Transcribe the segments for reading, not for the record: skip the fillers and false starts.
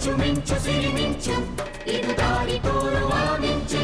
ಮಿಂಚು ಮಿಂಚು ಸಿರಿ ಮಿಂಚು ಇದು ದಾರಿ ತೋರುವ ಮಿಂಚು.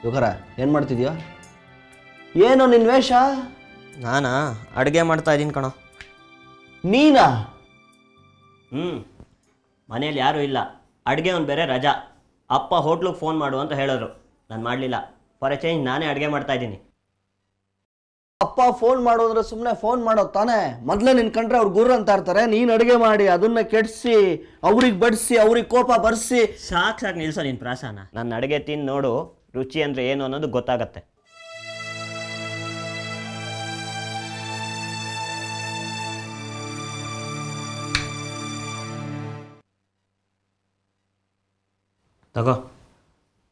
ಯುಗರ ಏನು ಮಾಡ್ತಿದ್ಯಾ? ಏನು ನಿನ್ನ ವೇಷ? ನಾನಾ ಅಡುಗೆ ಮಾಡ್ತಾ ಇದ್ದೀನಿ ಕಣೋ. ನೀನಾ? ಮನೇಲಿ ಯಾರೂ ಇಲ್ಲ, ಅಡುಗೆ ಒಂದು ಬೇರೆ ರಜಾ. ಅಪ್ಪ ಹೋಟ್ಲಿಗೆ ಫೋನ್ ಮಾಡು ಅಂತ ಹೇಳಿದ್ರು, ನಾನು ಮಾಡಲಿಲ್ಲ. ಫಾರ್ ಎ ಚೇಂಜ್ ನಾನೇ ಅಡುಗೆ ಮಾಡ್ತಾ ಇದ್ದೀನಿ. ಅಪ್ಪ ಫೋನ್ ಮಾಡು ಅಂದ್ರೆ ಸುಮ್ಮನೆ ಫೋನ್ ಮಾಡೋದು ತಾನೇ? ಮೊದಲೇ ನಿನ್ನ ಕಂಡ್ರೆ ಅವ್ರು ಗುರ್ರ ಅಂತ ಇರ್ತಾರೆ. ನೀನು ಅಡುಗೆ ಮಾಡಿ ಅದನ್ನ ಕೆಡಿಸಿ ಅವ್ರಿಗೆ ಬಡಿಸಿ ಅವ್ರಿಗೆ ಕೋಪ ಬರ್ಸಿ. ಸಾಕು ನಿಲ್ಸೋ ನಿನ್ನ ಪ್ರಾಸನ. ನನ್ನ ಅಡುಗೆ ತಿಂದು ನೋಡು, ರುಚಿ ಅಂದರೆ ಏನು ಅನ್ನೋದು ಗೊತ್ತಾಗತ್ತೆ. ತಗೋ,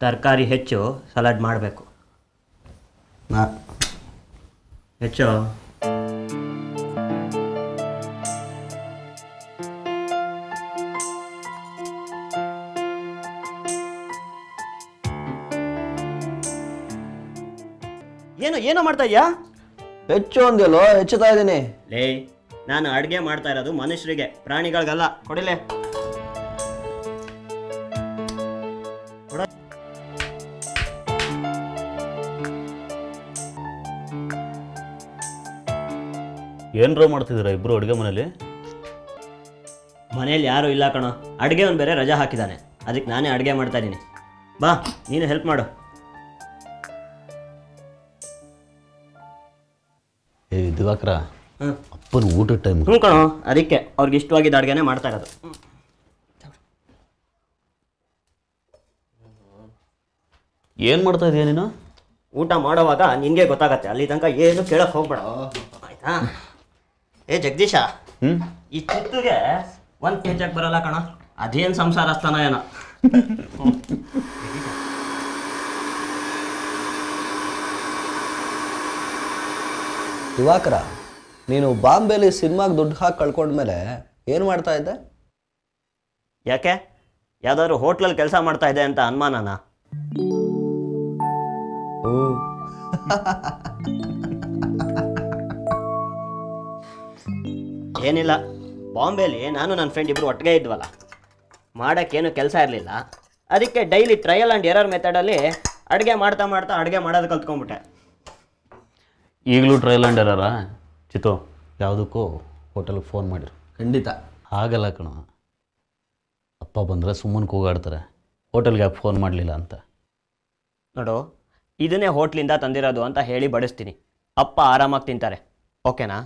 ತರಕಾರಿ ಹೆಚ್ಚು, ಸಲಾಡ್ ಮಾಡಬೇಕು. ಹೆಚ್ಚು. ಏನೋ ಮಾಡ್ತಾ ಇದೆಯಾ? ಹೆಚ್ಚು ಅಂದೆಲ್ಲೋ, ಹೆಚ್ಚುತ್ತಾ ಇದ್ದೀನಿ. ಲೇ, ನಾನು ಅಡುಗೆ ಮಾಡ್ತಾ ಇರೋದು ಮನುಷ್ಯರಿಗೆ, ಪ್ರಾಣಿಗಳಿಗಲ್ಲ. ಕೊಡಿಲೆ. ಏನರೋ ಮಾಡ್ತಿದ್ದೀರಾ ಇಬ್ಬರು ಅಡುಗೆ ಮನೇಲಿ? ಮನೇಲಿ ಯಾರೂ ಇಲ್ಲ ಕಣೋ, ಅಡುಗೆ ಒಂದು ಬೇರೆ ರಜಾ ಹಾಕಿದ್ದಾನೆ, ಅದಕ್ಕೆ ನಾನೇ ಅಡುಗೆ ಮಾಡ್ತಾ ಇದ್ದೀನಿ. ಬಾ, ನೀನು ಹೆಲ್ಪ್ ಮಾಡು. ದಿವಾಕರ, ಅಪ್ಪನ ಊಟದ ಟೈಮ್. ಹ್ಞೂ ಕಣೋ, ಅದಕ್ಕೆ ಅವ್ರಿಗೆ ಇಷ್ಟವಾಗಿದ್ದ ಅಡುಗೆನೇ ಮಾಡ್ತಾ ಇರೋದು. ಏನು ಮಾಡ್ತಾ ಇದೀಯ ನೀನು? ಊಟ ಮಾಡೋವಾಗ ನಿನಗೆ ಗೊತ್ತಾಗತ್ತೆ, ಅಲ್ಲಿ ತನಕ ಏನು ಕೇಳಕ್ಕೆ ಹೋಗ್ಬೇಡ, ಆಯ್ತಾ? ಏ ಜಗದೀಶ, ಈ ಚಿತ್ತುಗೆ ಒಂದು ಕೆಜಾಕ್ ಬರಲ್ಲ ಕಣ, ಅದೇನು ಸಂಸಾರ ಸ್ಥಾನ ಏನೋ. ದಿವಾಕರ, ನೀನು ಬಾಂಬೆಲಿ ಸಿನಿಮಾಗೆ ದುಡ್ಡು ಹಾಕಿ ಕಳ್ಕೊಂಡ್ಮೇಲೆ ಏನು ಮಾಡ್ತಾ ಇದ್ದೆ? ಯಾಕೆ, ಯಾವ್ದಾದ್ರು ಹೋಟ್ಲಲ್ಲಿ ಕೆಲಸ ಮಾಡ್ತಾ ಇದೆ ಅಂತ ಅನುಮಾನನಾ? ಏನಿಲ್ಲ, ಬಾಂಬೆಲಿ ನಾನು ನನ್ನ ಫ್ರೆಂಡ್ ಇಬ್ಬರು ಒಟ್ಟಿಗೆ ಇದ್ವಲ್ಲ, ಮಾಡೋಕ್ಕೇನು ಕೆಲಸ ಇರಲಿಲ್ಲ, ಅದಕ್ಕೆ ಡೈಲಿ ಟ್ರಯಲ್ ಆ್ಯಂಡ್ ಎರರ್ ಮೆಥಡಲ್ಲಿ ಅಡುಗೆ ಮಾಡ್ತಾ ಅಡುಗೆ ಮಾಡೋದು ಕಲ್ತ್ಕೊಂಡ್ಬಿಟ್ಟೆ. ಈಗಲೂ ಟ್ರಯಲ್ ಆ್ಯಂಡ್ ಎರರ? ಚಿತ್ತು, ಯಾವುದಕ್ಕೂ ಹೋಟೆಲ್ಗೆ ಫೋನ್ ಮಾಡಿರು. ಖಂಡಿತ ಹಾಗಲ್ಲ ಕಣ, ಅಪ್ಪ ಬಂದರೆ ಸುಮ್ಮನೆ ಕೂಗಾಡ್ತಾರೆ, ಹೋಟೆಲ್ಗೆ ಯಾಕೆ ಫೋನ್ ಮಾಡಲಿಲ್ಲ ಅಂತ. ನೋಡು, ಇದನ್ನೇ ಹೋಟ್ಲಿಂದ ತಂದಿರೋದು ಅಂತ ಹೇಳಿ ಬಡಿಸ್ತೀನಿ, ಅಪ್ಪ ಆರಾಮಾಗಿ ತಿಂತಾರೆ. ಓಕೆನಾ?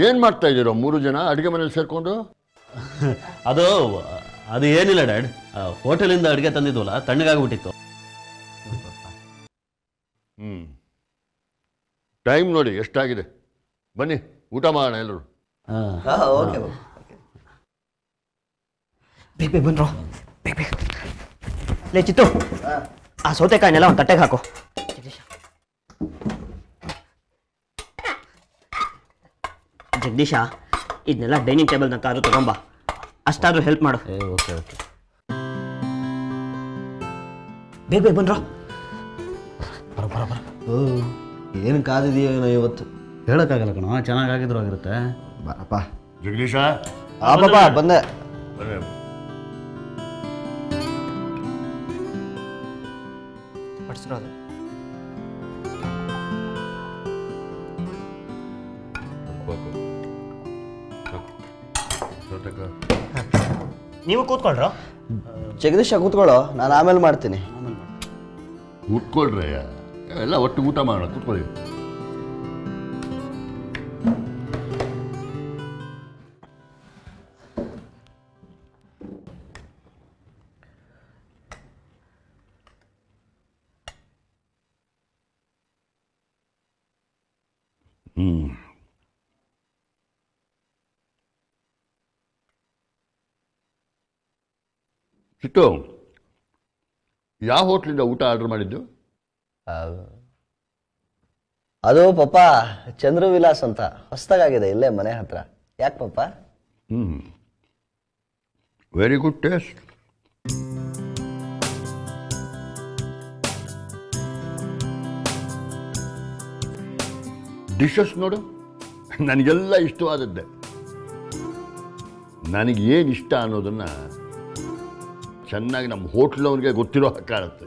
ಏನು ಮಾಡ್ತಾ ಇದ್ದೀರೋ ಮೂರು ಜನ ಅಡುಗೆ ಮನೇಲಿ ಸೇರಿಕೊಂಡು? ಅದು ಏನಿಲ್ಲ ಡ್ಯಾಡ್, ಹೋಟೆಲಿಂದ ಅಡುಗೆ ತಂದಿದ್ವಲ್ಲ, ತಣ್ಣಗಾಗ್ಬಿಟ್ಟಿತ್ತು. ಟೈಮ್ ನೋಡಿ ಎಷ್ಟಾಗಿದೆ, ಬನ್ನಿ ಊಟ ಮಾಡೋಣ ಎಲ್ಲರೂ. ಓಕೆ, ಬೇಗ ಬನ್ರೋ, ಬೇಗ. ಲೇ ಚಿತ್ತು, ಆ ಸೌತೆಕಾಯಿನೆಲ್ಲ ಒಂದು ತಟ್ಟೆಗೆ ಹಾಕು. ಜಗದೀಶ, ಇದನ್ನೆಲ್ಲ ಡೈನಿಂಗ್ ಟೇಬಲ್ ನಕ್ಕಾದ್ರೂ ತಗೊಂಬ, ಅಷ್ಟಾದ್ರೂ ಹೆಲ್ಪ್ ಮಾಡು. ಓಕೆ. ಬೇಗ ಬನ್ರೋ. ಬರ. ಏನು ಕಾದಿದೆಯೋ ಏನೋ ಇವತ್ತು, ಹೇಳೋಕ್ಕಾಗಲ್ಲ ಕಣ, ಚೆನ್ನಾಗಾಗಿದ್ರು ಆಗಿರುತ್ತೆ. ಬರಪ್ಪ. ಜಗದೀಶ, ಪಾಪ ಬಂದೆ. ಪಡಿಸಿರೋದು ನೀವು ಕೂತ್ಕೊಳ್ರೋ. ಜಗದೀಶ ಕೂತ್ಕೊಳ್ಳೋ, ನಾನು ಆಮೇಲೆ ಮಾಡ್ತೀನಿ. ಕೂತ್ಕೊಳ್ರಯ್ಯ, ಎಲ್ಲ ಒಟ್ಟು ಊಟ ಮಾಡೋಣ, ಕೂತ್ಕೊಳ್ಳಿ. ಚಿತ್ತು, ಯಾವ ಹೋಟ್ಲಿಂದ ಊಟ ಆರ್ಡರ್ ಮಾಡಿದ್ದು? ಅದು ಪಪ್ಪ ಚಂದ್ರು ವಿಲಾಸ್ ಅಂತ ಹೊಸದಾಗಿದೆ, ಇಲ್ಲೇ ಮನೆ ಹತ್ರ. ಯಾಕೆ ಪಪ್ಪ? Very good taste. ಡಿಶಸ್ ನೋಡು, ನನಗೆಲ್ಲ ಇಷ್ಟವಾದದ್ದೇ. ನನಗೆ ಏನು ಇಷ್ಟ ಅನ್ನೋದನ್ನ ಚೆನ್ನಾಗಿ ನಮ್ಮ ಹೋಟ್ಲವ್ರಿಗೆ ಗೊತ್ತಿರೋ ಕಾಣುತ್ತೆ.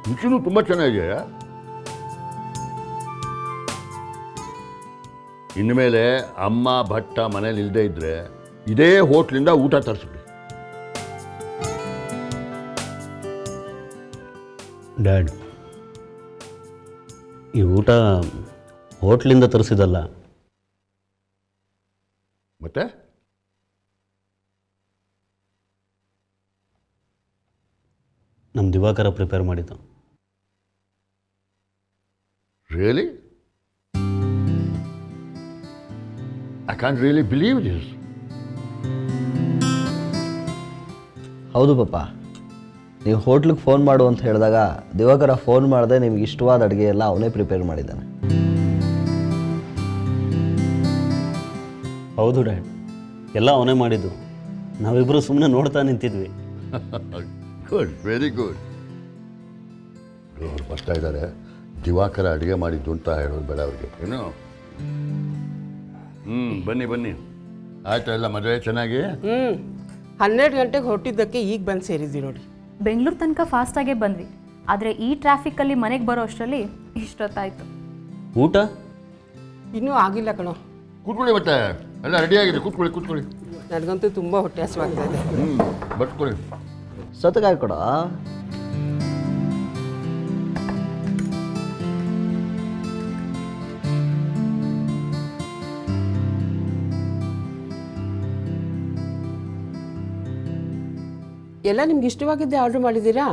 ರುಚಿನೂ ತುಂಬ ಚೆನ್ನಾಗಿದೆ. ಇನ್ಮೇಲೆ ಅಮ್ಮ ಭಟ್ಟ ಮನೇಲಿ ಇಲ್ಲದೆ ಇದ್ರೆ ಇದೇ ಹೋಟ್ಲಿಂದ ಊಟ ತರಿಸ್ಬಿಡಿ. ಡ್ಯಾಡ್, ಈ ಊಟ ಹೋಟ್ಲಿಂದ ತರಿಸಿದಲ್ಲ. ಮತ್ತೆ ನಮ್ಮ ದಿವಾಕರ ಪ್ರಿಪೇರ್ ಮಾಡಿದ್ದು. Really? I can't really believe this. ಹೌದು ಪಪ್ಪ, ನೀವು ಹೋಟ್ಲಿಗೆ ಫೋನ್ ಮಾಡು ಅಂತ ಹೇಳಿದಾಗ ದಿವಾಕರ ಫೋನ್ ಮಾಡಿದೆ, ನಿಮ್ಗೆ ಇಷ್ಟವಾದ ಅಡುಗೆ ಎಲ್ಲ ಅವನೇ ಪ್ರಿಪೇರ್ ಮಾಡಿದ್ದಾನೆ. ಹೌದು ಡ್ಯಾಡ್, ಎಲ್ಲ ಅವನೇ ಮಾಡಿದ್ದು. ನಾವಿಬ್ಬರು ಸುಮ್ಮನೆ ನೋಡ್ತಾ ನಿಂತಿದ್ವಿ. Good, very good. ಅವ್ರು ಬರ್ತಾ ಇದ್ದಾರೆ. ದಿವಾಕರ ಅಡುಗೆ ಮಾಡಿದ್ದು ಅಂತ ಹೇಳೋದು ಬೇಡ ಅವ್ರಿಗೆ, ಏನು? ಬನ್ನಿ ಬನ್ನಿ. ಆಯ್ತಾ ಎಲ್ಲ ಮದುವೆ ಚೆನ್ನಾಗಿ? 12 ಗಂಟೆಗೆ ಹೊರಟಿದ್ದಕ್ಕೆ ಈಗ ಬಂದು ಸೇರಿದ್ವಿ ನೋಡಿ. ಬೆಂಗಳೂರು ತನಕ ಫಾಸ್ಟಾಗೇ ಬಂದ್ವಿ, ಆದರೆ ಈ ಟ್ರಾಫಿಕ್ಕಲ್ಲಿ ಮನೆಗೆ ಬರೋ ಅಷ್ಟರಲ್ಲಿ ಇಷ್ಟೊತ್ತಾಯಿತು. ಊಟ ಇನ್ನೂ ಆಗಿಲ್ಲ ಕಣೋ. ಕೂತ್ಕೊಳ್ಳಿ, ಮತ್ತೆ ಎಲ್ಲ ರೆಡಿಯಾಗಿದೆ. ಕೂತ್ಕೊಳ್ಳಿ. ನನಗಂತೂ ತುಂಬ ಹೊಟ್ಟೆ ಹಸಿವಾಗ್ತಾ ಇದೆ. ಬರ್ಕೊಳ್ಳಿ. ಸೌತೆಕಾಯಿ ಕೊಡ. ಎಲ್ಲ ನಿಮ್ಗೆ ಇಷ್ಟವಾಗಿದ್ದೆ ಆರ್ಡರ್ ಮಾಡಿದ್ದೀರಾ?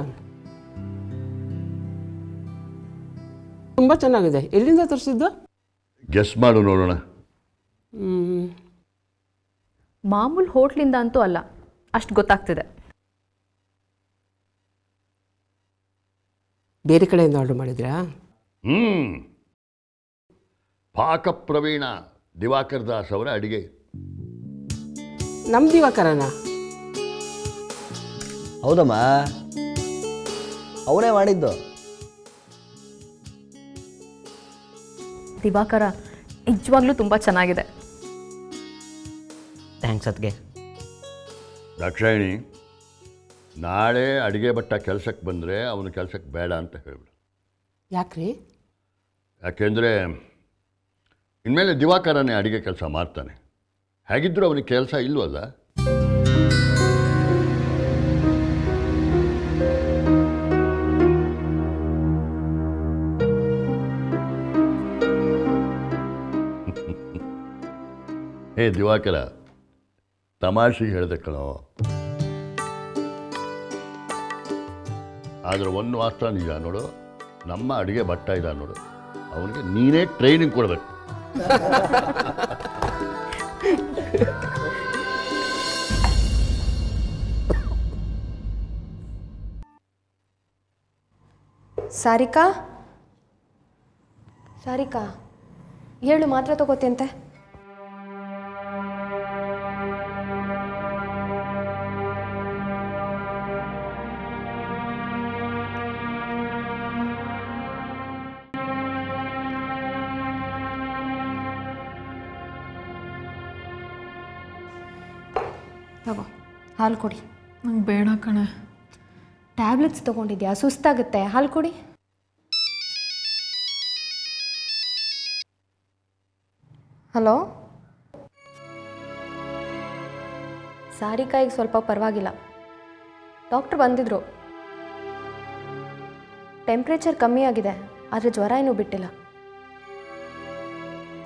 ತುಂಬ ಚೆನ್ನಾಗಿದೆ. ಎಲ್ಲಿಂದ ತರಿಸಿದ್ದು? ಗೆಸ್ ಮಾಡು ನೋಡೋಣ. ಮಾಮೂಲು ಹೋಟ್ಲಿಂದ ಅಂತೂ ಅಲ್ಲ, ಅಷ್ಟು ಗೊತ್ತಾಗ್ತಿದೆ. ಬೇರೆ ಕಡೆಯಿಂದ ಆರ್ಡರ್ ಮಾಡಿದ್ರಾ? ಪಾಕ ಪ್ರವೀಣ ದಿವಾಕರ್ ದಾಸ್ ಅವರ ಅಡಿಗೆ. ನಮ್ಮ ದಿವಾಕರನ? ಹೌದಮ್ಮ, ಅವನೇ ಮಾಡಿದ್ದು. ದಿವಾಕರ ನಿಜವಾಗ್ಲೂ ತುಂಬ ಚೆನ್ನಾಗಿದೆ. ಥ್ಯಾಂಕ್ಸ್ ಅದಕ್ಕೆ. ದಾಕ್ಷಾಯಿಣಿ, ನಾಳೆ ಅಡುಗೆ ಭಟ್ಟ ಕೆಲಸಕ್ಕೆ ಬಂದರೆ ಅವನು ಕೆಲಸಕ್ಕೆ ಬೇಡ ಅಂತ ಹೇಳ್ಬಿಡು. ಯಾಕ್ರಿ? ಯಾಕೆಂದರೆ ಇನ್ಮೇಲೆ ದಿವಾಕರನೇ ಅಡುಗೆ ಕೆಲಸ ಮಾಡ್ತಾನೆ. ಹೇಗಿದ್ದರೂ ಅವನಿಗೆ ಕೆಲಸ ಇಲ್ವಲ್ಲ. ಹೇ ದಿವಾಕರ, ತಮಾಷೆಗೆ ಹೇಳಿದೆ ಕಣೋ. ಆದರೆ ಒಂದು ಮಾತ್ರ ನಿಜ ನೋಡು, ನಮ್ಮ ಅಡುಗೆ ಭಟ್ಟ ಇದ್ದ ನೋಡು, ಅವನಿಗೆ ನೀನೇ ಟ್ರೈನಿಂಗ್ ಕೊಡಬೇಕು. ಸಾರಿಕಾ, ಹೇಳು, ಮಾತ್ರ ತಗೋತಿಯಂತೆ. ತಗೋ, ಹಾಲು ಕೊಡಿ. ನಂಗೆ ಬೇಡ ಕಣೆ. ಟ್ಯಾಬ್ಲೆಟ್ಸ್ ತೊಗೊಂಡಿದ್ಯಾ? ಸುಸ್ತಾಗುತ್ತೆ, ಹಾಲು ಕೊಡಿ. ಹಲೋ, ಸಾರಿಕಾಯಿಗೆ ಸ್ವಲ್ಪ ಪರವಾಗಿಲ್ಲ. ಡಾಕ್ಟ್ರ್ ಬಂದಿದ್ರು, ಟೆಂಪ್ರೇಚರ್ ಕಮ್ಮಿ ಆಗಿದೆ, ಆದರೆ ಜ್ವರ ಏನೂ ಬಿಟ್ಟಿಲ್ಲ.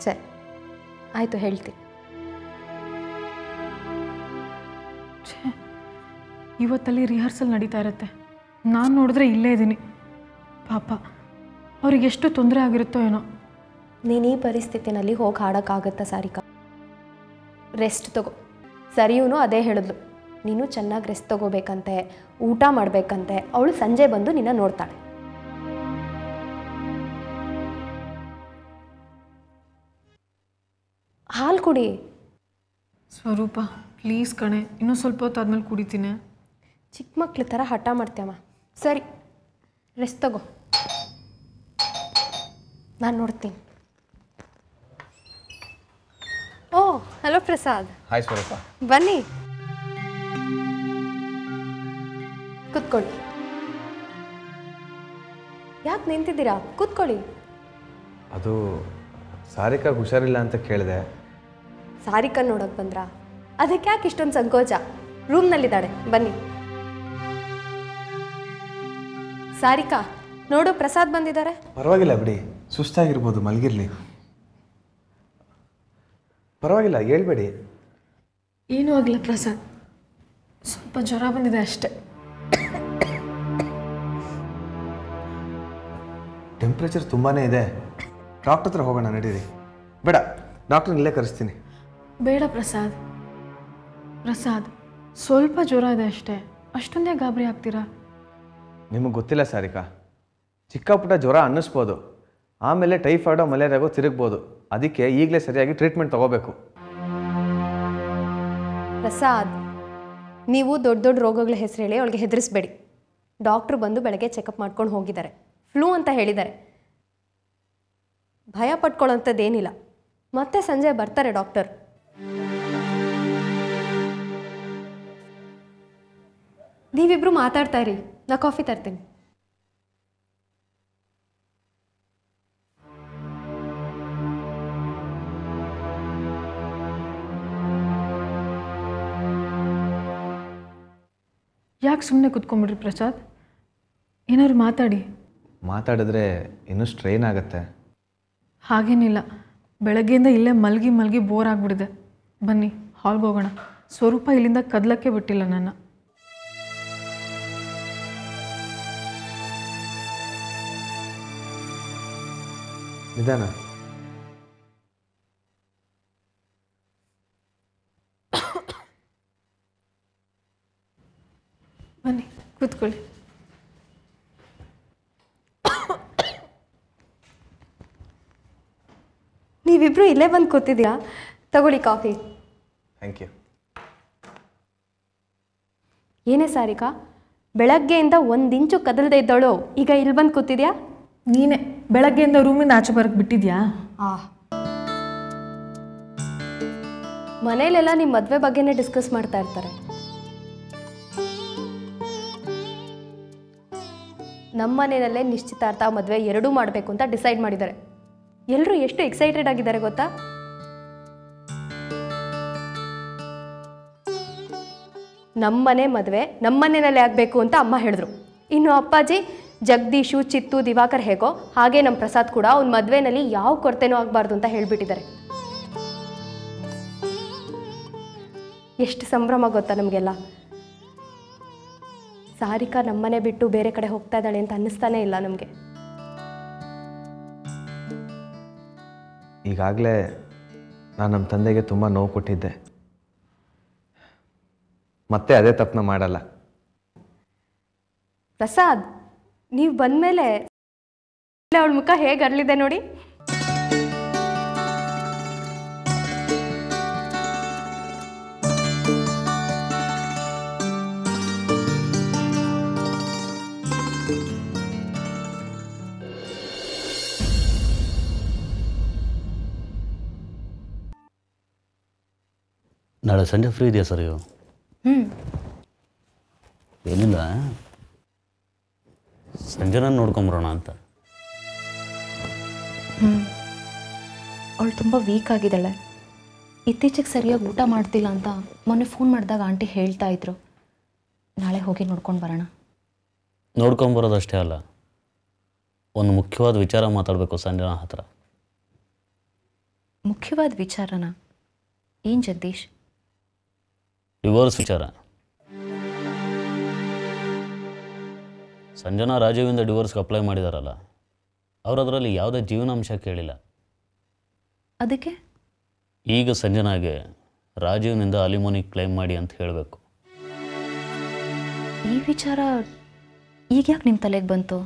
ಸರಿ ಆಯಿತು, ಹೇಳ್ತೀನಿ. ಇವತ್ತಲ್ಲಿ ರಿಹರ್ಸಲ್ ನಡೀತಾ ಇರುತ್ತೆ. ನಾನು ನೋಡಿದ್ರೆ ಇಲ್ಲೇ ಇದ್ದೀನಿ. ಪಾಪ ಅವ್ರಿಗೆ ಎಷ್ಟು ತೊಂದರೆ ಆಗಿರುತ್ತೋ ಏನೋ. ನೀನು ಈ ಪರಿಸ್ಥಿತಿನಲ್ಲಿ ಹೋಗಿ ಹಾಡೋಕ್ಕಾಗತ್ತಾ ಸಾರಿಕಾ? ರೆಸ್ಟ್ ತಗೋ. ಸರಿಯೂ ಅದೇ ಹೇಳಿದ್ಲು, ನೀನು ಚೆನ್ನಾಗಿ ರೆಸ್ಟ್ ತಗೋಬೇಕಂತೆ, ಊಟ ಮಾಡಬೇಕಂತೆ. ಅವಳು ಸಂಜೆ ಬಂದು ನಿನ್ನ ನೋಡ್ತಾಳೆ. ಹಾಲು ಕುಡಿ. ಸ್ವರೂಪ ಪ್ಲೀಸ್ ಕಣೆ, ಇನ್ನೂ ಸ್ವಲ್ಪ ಹೊತ್ತು ಆದ್ಮೇಲೆ ಕುಡಿತೀನಿ. ಚಿಕ್ಕ ಮಕ್ಳ ಥರ ಹಠ ಮಾಡ್ತೀಯಮ್ಮ. ಸರಿ ರೆಸ್ಟ್ ತಗೋ, ನಾನು ನೋಡ್ತೀನಿ. ಓ ಹಲೋ ಪ್ರಸಾದ್. ಹಾಯ್ ಸ್ವರೂಪ. ಬನ್ನಿ ಕೂತ್ಕೊಳ್ಳಿ. ಯಾಕೆ ನಿಂತಿದ್ದೀರಾ? ಕೂತ್ಕೊಳ್ಳಿ. ಅದು ಸಾರಿಕಾಗೆ ಹುಷಾರಿಲ್ಲ ಅಂತ ಕೇಳಿದೆ. ಸಾರಿಕಾ ನೋಡೋಕೆ ಬಂದ್ರಾ? ಅದಕ್ಕೆ ಯಾಕೆ ಇಷ್ಟೊಂದು ಸಂಕೋಚ? ರೂಮ್ನಲ್ಲಿದ್ದಾಳೆ, ಬನ್ನಿ. ಸಾರಿಕಾ ನೋಡು, ಪ್ರಸಾದ್ ಬಂದಿದ್ದಾರೆ. ಪರವಾಗಿಲ್ಲ ಬಿಡಿ, ಸುಸ್ತಾಗಿರ್ಬೋದು, ಮಲಗಿರ್ಲಿ. ಪರವಾಗಿಲ್ಲ, ಹೇಳ್ಬೇಡಿ. ಏನೂ ಆಗಿಲ್ಲ ಪ್ರಸಾದ್, ಸ್ವಲ್ಪ ಜ್ವರ ಬಂದಿದೆ ಅಷ್ಟೆ. ಟೆಂಪ್ರೇಚರ್ ತುಂಬಾ ಇದೆ. ಡಾಕ್ಟರ್ ಹತ್ರ ಹೋಗೋಣ ನಡೀರಿ. ಬೇಡ, ಡಾಕ್ಟ್ರನ್ನ ಇಲ್ಲೇ ಕರೆಸ್ತೀನಿ. ಬೇಡ ಪ್ರಸಾದ್. ಪ್ರಸಾದ್ ಸ್ವಲ್ಪ ಜ್ವರ ಇದೆ ಅಷ್ಟೇ, ಅಷ್ಟೊಂದೇ ಗಾಬರಿ ಆಗ್ತೀರಾ? ನಿಮಗೆ ಗೊತ್ತಿಲ್ಲ ಸಾರಿಕಾ, ಚಿಕ್ಕ ಪುಟ್ಟ ಜ್ವರ ಅನ್ನಿಸ್ಬೋದು, ಆಮೇಲೆ ಟೈಫಾಯ್ಡೋ ಮಲೇರಿಯಾಗೋ ತಿರುಗ್ಬೋದು. ಅದಕ್ಕೆ ಈಗಲೇ ಸರಿಯಾಗಿ ಟ್ರೀಟ್ಮೆಂಟ್ ತಗೋಬೇಕು. ಪ್ರಸಾದ್, ನೀವು ದೊಡ್ಡ ದೊಡ್ಡ ರೋಗಗಳ ಹೆಸರು ಹೇಳಿ ಅವಳಿಗೆ ಹೆದರಿಸ್ಬೇಡಿ. ಡಾಕ್ಟ್ರು ಬಂದು ಬೆಳಗ್ಗೆ ಚೆಕಪ್ ಮಾಡ್ಕೊಂಡು ಹೋಗಿದ್ದಾರೆ. ಫ್ಲೂ ಅಂತ ಹೇಳಿದ್ದಾರೆ. ಭಯ ಪಟ್ಕೊಳ್ಳೋಂಥದ್ದೇನಿಲ್ಲ. ಮತ್ತೆ ಸಂಜೆ ಬರ್ತಾರೆ ಡಾಕ್ಟರ್. ನೀವಿಬ್ರು ಮಾತಾಡ್ತಾ ಇರಿ, ನಾ ಕಾಫಿ ತರ್ತೀನಿ. ಯಾಕೆ ಸುಮ್ಮನೆ ಕೂತ್ಕೊಂಡ್ಬಿಡ್ರಿ ಪ್ರಸಾದ್, ಏನಾದ್ರು ಮಾತಾಡಿ. ಮಾತಾಡಿದ್ರೆ ಇನ್ನೂ ಸ್ಟ್ರೈನ್ ಆಗುತ್ತೆ. ಹಾಗೇನಿಲ್ಲ, ಬೆಳಗ್ಗೆಯಿಂದ ಇಲ್ಲೇ ಮಲಗಿ ಮಲಗಿ ಬೋರ್ ಆಗಿಬಿಡಿದೆ. ಬನ್ನಿ ಹಾಲ್ಗೆ ಹೋಗೋಣ. ಸ್ವರೂಪ ಇಲ್ಲಿಂದ ಕದಲಕ್ಕೆ ಬಿಟ್ಟಿಲ್ಲ ನನ್ನ. ನಿಧಾನ. ಬನ್ನಿ ಕೂತ್ಕೊಳ್ಳಿ. ನೀವಿಬ್ರು ಇಲ್ಲೇ ಬಂದು ಕೂತಿದ್ದೀರಾ? ತಗೊಳ್ಳಿ ಕಾಫಿ. Thank you. ಏನೇ ಸಾರಿಕಾ, ಬೆಳಗ್ಗೆಯಿಂದ ಒಂದಿಂಚು ಕದಲದೆ ಇದ್ದವಳು ಈಗ ಇಲ್ಲಿ ಬಂದು ಕೂತಿದ್ಯಾ? ನೀನೇ ಬೆಳಗ್ಗೆಯಿಂದ ರೂಮಿಂದ ಆಚೆ ಬರಕ್ಕೆ ಬಿಟ್ಟಿದ್ಯಾ? ಮನೇಲೆಲ್ಲ ನಿಮ್ಮ ಮದುವೆ ಬಗ್ಗೆನೇ ಡಿಸ್ಕಸ್ ಮಾಡ್ತಾ ಇರ್ತಾರೆ. ನಮ್ಮ ಮನೆಯಲ್ಲೇ ನಿಶ್ಚಿತಾರ್ಥ ಮದುವೆ ಎರಡೂ ಮಾಡಬೇಕು ಅಂತ ಡಿಸೈಡ್ ಮಾಡಿದ್ದಾರೆ. ಎಲ್ಲರೂ ಎಷ್ಟು ಎಕ್ಸೈಟೆಡ್ ಆಗಿದ್ದಾರೆ ಗೊತ್ತಾ? ನಮ್ಮನೆ ಮದುವೆ ನಮ್ಮನೆಯಲ್ಲೇ ಆಗಬೇಕು ಅಂತ ಅಮ್ಮ ಹೇಳಿದ್ರು. ಇನ್ನು ಅಪ್ಪಾಜಿ ಜಗದೀಶು, ಚಿತ್ತು, ದಿವಾಕರ್ ಹೇಗೋ ಹಾಗೆ ನಮ್ಮ ಪ್ರಸಾದ್ ಕೂಡ ಅವ್ನ ಮದುವೆನಲ್ಲಿ ಯಾವ ಕೊರತೆನೂ ಆಗಬಾರ್ದು ಅಂತ ಹೇಳಿಬಿಟ್ಟಿದ್ದಾರೆ. ಎಷ್ಟು ಸಂಭ್ರಮ ಗೊತ್ತಾ ನಮಗೆಲ್ಲ. ಸಾರಿಕಾ ನಮ್ಮನೆ ಬಿಟ್ಟು ಬೇರೆ ಕಡೆ ಹೋಗ್ತಾ ಇದ್ದಾಳೆ ಅಂತ ಅನ್ನಿಸ್ತಾನೇ ಇಲ್ಲ ನಮಗೆ. ಈಗಾಗಲೇ ನಾನು ನಮ್ಮ ತಂದೆಗೆ ತುಂಬ ನೋವು ಕೊಟ್ಟಿದ್ದೆ. ಮತ್ತೆ ಅದೇ ತಪ್ಪನ್ನ ಮಾಡಲ್ಲ. ಪ್ರಸಾದ್, ನೀವು ಬಂದಮೇಲೆ ಅವಳ ಮುಖ ಹೇಗೆ ಅರಳಿದೆ ನೋಡಿ. ನಾಳೆ ಸಂಜೆ ಫ್ರೀ ಇದೆಯಾ ಸರ್? ಇವು ಏನಿಲ್ಲ, ಸಂಜೆನ ನೋಡ್ಕೊಂಬರೋಣ ಅಂತ. ಅವಳು ತುಂಬ ವೀಕ್ ಆಗಿದ್ದಾಳೆ. ಇತ್ತೀಚೆಗೆ ಸರಿಯಾಗಿ ಊಟ ಮಾಡ್ತಿಲ್ಲ ಅಂತ ಮೊನ್ನೆ ಫೋನ್ ಮಾಡಿದಾಗ ಆಂಟಿ ಹೇಳ್ತಾ ಇದ್ರು. ನಾಳೆ ಹೋಗಿ ನೋಡ್ಕೊಂಡು ಬರೋಣ. ನೋಡ್ಕೊಂಬರೋದಷ್ಟೇ ಅಲ್ಲ, ಒಂದು ಮುಖ್ಯವಾದ ವಿಚಾರ ಮಾತಾಡಬೇಕು ಸಂಜನಾ ಹತ್ರ. ಮುಖ್ಯವಾದ ವಿಚಾರನ? ಏನು ಜಗದೀಶ್? ಡಿವೋರ್ಸ್ ವಿಚಾರ. ಸಂಜನಾ ರಾಜೀವಿಂದ ಡಿವೋರ್ಸ್ಗೆ ಅಪ್ಲೈ ಮಾಡಿದಾರಲ್ಲ, ಅವರು ಅದರಲ್ಲಿ ಯಾವುದೇ ಜೀವನಾಂಶ ಕೇಳಿಲ್ಲ. ಅದಕ್ಕೆ ಈಗ ಸಂಜನಾಗೆ ರಾಜೀವ್ನಿಂದ ಅಲಿಮೋನಿ ಕ್ಲೈಮ್ ಮಾಡಿ ಅಂತ ಹೇಳಬೇಕು. ಈ ವಿಚಾರ ಈಗ ಯಾಕೆ ನಿಮ್ಮ ತಲೆಗೆ ಬಂತು?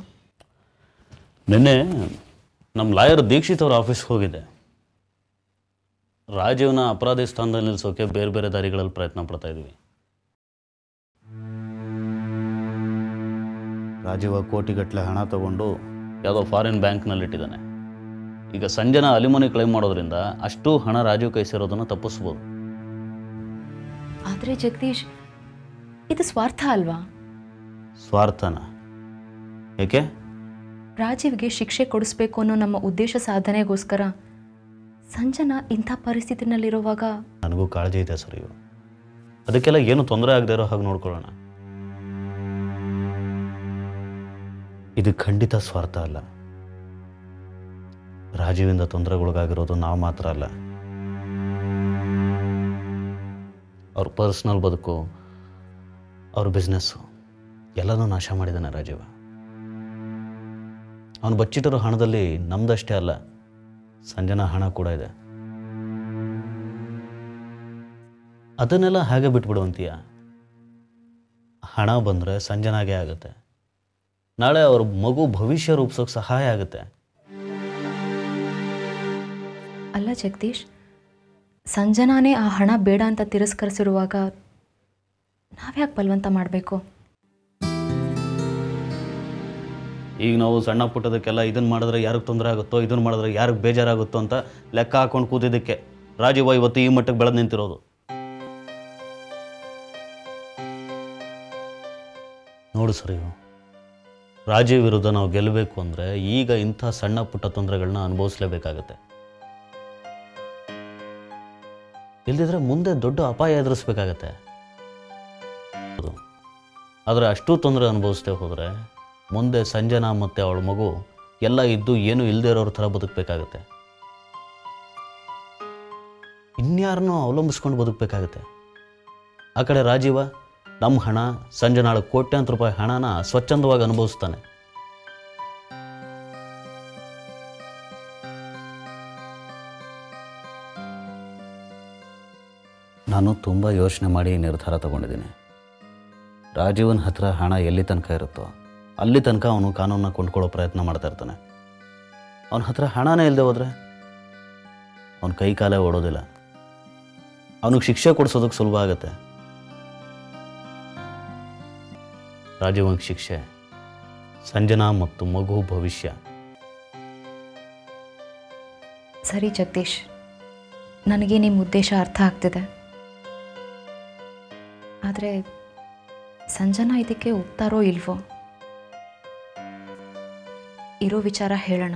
ನಿನ್ನೆ ನಮ್ಮ ಲಾಯರ್ ದೀಕ್ಷಿತ್ ಅವ್ರ ಆಫೀಸ್ಗೆ ಹೋಗಿದ್ದೆ. ರಾಜೀವ್ನ ಅಪರಾಧಿ ಸ್ಥಾನದಲ್ಲಿ ನಿಲ್ಲಿಸೋಕೆ ಬೇರೆ ಬೇರೆ ದಾರಿಗಳಲ್ಲಿ ಪ್ರಯತ್ನ ಪಡ್ತಾ ಇದ್ವಿ. ರಾಜೀವ ಕೋಟಿಗಟ್ಟಲೆ ಹಣ ತಗೊಂಡು ಯಾವುದೋ ಫಾರಿನ್ ಬ್ಯಾಂಕ್ನಲ್ಲಿಟ್ಟಿದ್ದಾನೆ. ಈಗ ಸಂಜನಾ ಅಲಿಮೋನಿ ಕ್ಲೈಮ್ ಮಾಡೋದ್ರಿಂದ ಅಷ್ಟು ಹಣ ರಾಜೀವ್ ಕೈ ಸೇರೋದನ್ನು ತಪ್ಪಿಸ್ಬೋದು. ಆದರೆ ಜಗದೀಶ್, ಇದು ಸ್ವಾರ್ಥ ಅಲ್ವಾ? ಸ್ವಾರ್ಥನ? ಏಕೆ? ರಾಜೀವ್ಗೆ ಶಿಕ್ಷೆ ಕೊಡಿಸ್ಬೇಕು ಅನ್ನೋ ನಮ್ಮ ಉದ್ದೇಶ ಸಾಧನೆಗೋಸ್ಕರ ಸಂಜನಾ ಇಂಥ ಪರಿಸ್ಥಿತಿನಲ್ಲಿರುವಾಗ ನನಗೂ ಕಾಳಜಿ ಇದೆ ಸರ್. ಇವು ಅದಕ್ಕೆಲ್ಲ ಏನು ತೊಂದರೆ ಆಗದೆ ಇರೋ ಹಾಗೆ ನೋಡ್ಕೊಳ್ಳೋಣ. ಇದು ಖಂಡಿತ ಸ್ವಾರ್ಥ ಅಲ್ಲ. ರಾಜೀವಿಂದ ತೊಂದರೆಗೊಳಗಾಗಿರೋದು ನಾವು ಮಾತ್ರ ಅಲ್ಲ, ಅವ್ರ ಪರ್ಸ್ನಲ್ ಬದುಕು, ಅವ್ರ ಬಿಸ್ನೆಸ್ಸು ಎಲ್ಲನೂ ನಾಶ ಮಾಡಿದ್ದಾನೆ ರಾಜೀವ. ಅವನು ಬಚ್ಚಿಟ್ಟಿರೋ ಹಣದಲ್ಲಿ ನಮ್ದಷ್ಟೇ ಅಲ್ಲ, ಸಂಜನಾ ಹಣ ಕೂಡ ಇದೆ. ಅದನ್ನೆಲ್ಲ ಹಾಗೆ ಬಿಟ್ಬಿಡುವಂತೀಯ? ಹಣ ಬಂದರೆ ಸಂಜನಾಗೆ ಆಗುತ್ತೆ, ನಾಳೆ ಅವ್ರ ಮಗು ಭವಿಷ್ಯ ರೂಪಿಸೋಕೆ ಸಹಾಯ ಆಗುತ್ತೆ. ಅಲ್ಲ ಜಗದೀಶ್, ಸಂಜನಾನೇ ಆ ಹಣ ಬೇಡ ಅಂತ ತಿರಸ್ಕರಿಸಿರುವಾಗ ನಾವ್ಯಾಕೆ ಬಲವಂತ ಮಾಡಬೇಕು? ಈಗ ನಾವು ಸಣ್ಣ ಪುಟ್ಟದಕ್ಕೆಲ್ಲ ಇದನ್ನು ಮಾಡಿದ್ರೆ ಯಾರಿಗೆ ತೊಂದರೆ ಆಗುತ್ತೋ, ಇದನ್ನು ಮಾಡಿದ್ರೆ ಯಾರಿಗೆ ಬೇಜಾರಾಗುತ್ತೋ ಅಂತ ಲೆಕ್ಕ ಹಾಕೊಂಡು ಕೂತಿದ್ದಕ್ಕೆ ರಾಜೀವ ಇವತ್ತು ಈ ಮಟ್ಟಕ್ಕೆ ಬೆಳೆದು ನಿಂತಿರೋದು. ನೋಡು ಸರ್, ಇವು ರಾಜೀವ್ ವಿರುದ್ಧ ನಾವು ಗೆಲ್ಲಬೇಕು ಅಂದರೆ ಈಗ ಇಂಥ ಸಣ್ಣ ಪುಟ್ಟ ತೊಂದರೆಗಳನ್ನ ಅನುಭವಿಸಲೇಬೇಕಾಗತ್ತೆ. ಇಲ್ದಿದ್ರೆ ಮುಂದೆ ದೊಡ್ಡ ಅಪಾಯ ಎದುರಿಸ್ಬೇಕಾಗತ್ತೆ. ಆದರೆ ಅಷ್ಟು ತೊಂದರೆ ಅನುಭವಿಸ್ತೇ ಹೋದರೆ ಮುಂದೆ ಸಂಜನಾ ಮತ್ತು ಅವಳ ಮಗು ಎಲ್ಲ ಇದ್ದು ಏನು ಇಲ್ಲದೆ ಇರೋರ ಥರ ಬದುಕಬೇಕಾಗತ್ತೆ. ಇನ್ಯಾರನ್ನೂ ಅವಲಂಬಿಸ್ಕೊಂಡು ಬದುಕಬೇಕಾಗತ್ತೆ. ಆ ಕಡೆ ರಾಜೀವ ನಮ್ಮ ಹಣ, ಸಂಜನಾಳ ಕೋಟ್ಯಾಂತರ ರೂಪಾಯಿ ಹಣನ ಸ್ವಚ್ಛಂದವಾಗಿ ಅನುಭವಿಸ್ತಾನೆ. ನಾನು ತುಂಬ ಯೋಚನೆ ಮಾಡಿ ನಿರ್ಧಾರ ತಗೊಂಡಿದ್ದೀನಿ. ರಾಜೀವನ ಹತ್ರ ಹಣ ಎಲ್ಲಿ ತನಕ ಇರುತ್ತೋ ಅಲ್ಲಿ ತನಕ ಅವನು ಕಾನೂನನ್ನ ಕೊಂಡ್ಕೊಳ್ಳೋ ಪ್ರಯತ್ನ ಮಾಡ್ತಾ ಇರ್ತಾನೆ. ಅವನ ಹತ್ರ ಹಣನೇ ಇಲ್ಲದೆ ಹೋದರೆ ಅವನ ಕೈ ಕಾಲೇ ಓಡೋದಿಲ್ಲ. ಅವನಿಗೆ ಶಿಕ್ಷೆ ಕೊಡಿಸೋದಕ್ಕೆ ಸುಲಭ ಆಗುತ್ತೆ. ರಾಜೀವನಿಗೆ ಶಿಕ್ಷೆ, ಸಂಜನಾ ಮತ್ತು ಮಗು ಭವಿಷ್ಯ. ಸರಿ ಜಗದೀಶ್, ನನಗೆ ನಿಮ್ಮ ಉದ್ದೇಶ ಅರ್ಥ ಆಗ್ತಿದೆ. ಆದರೆ ಸಂಜನಾ ಇದಕ್ಕೆ ಒಪ್ತಾರೋ ಇಲ್ವೋ? ಇರೋ ವಿಚಾರ ಹೇಳೋಣ,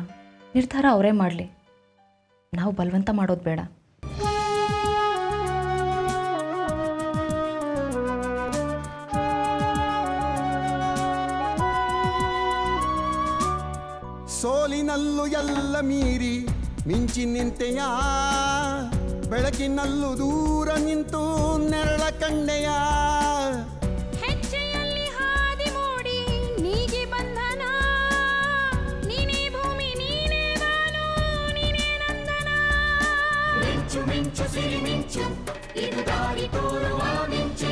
ನಿರ್ಧಾರ ಅವರೇ ಮಾಡಲಿ, ನಾವು ಬಲವಂತ ಮಾಡೋದು ಬೇಡ. ಸೋಲಿನಲ್ಲೂ ಎಲ್ಲ ಮೀರಿ ಮಿಂಚಿ ನಿಂತೆಯ, ಬೆಳಕಿನಲ್ಲೂ ದೂರ ನಿಂತು ನೆರಳ ಕಂಡೆಯ. ಹೆಜ್ಜೆಯಲ್ಲಿ ಹಾದಿ ಮೂಡಿ ನೀಗಿ ಬಂಧನ, ನೀನೇ ಭೂಮಿ ನೀನೇ ಬಾನು ನೀನೇ ನಂದನ. ಮಿಂಚು ಮಿಂಚು ಸಿರಿ ಮಿಂಚು, ಇದು ದಾರಿ ತೋರುವ ಮಿಂಚು.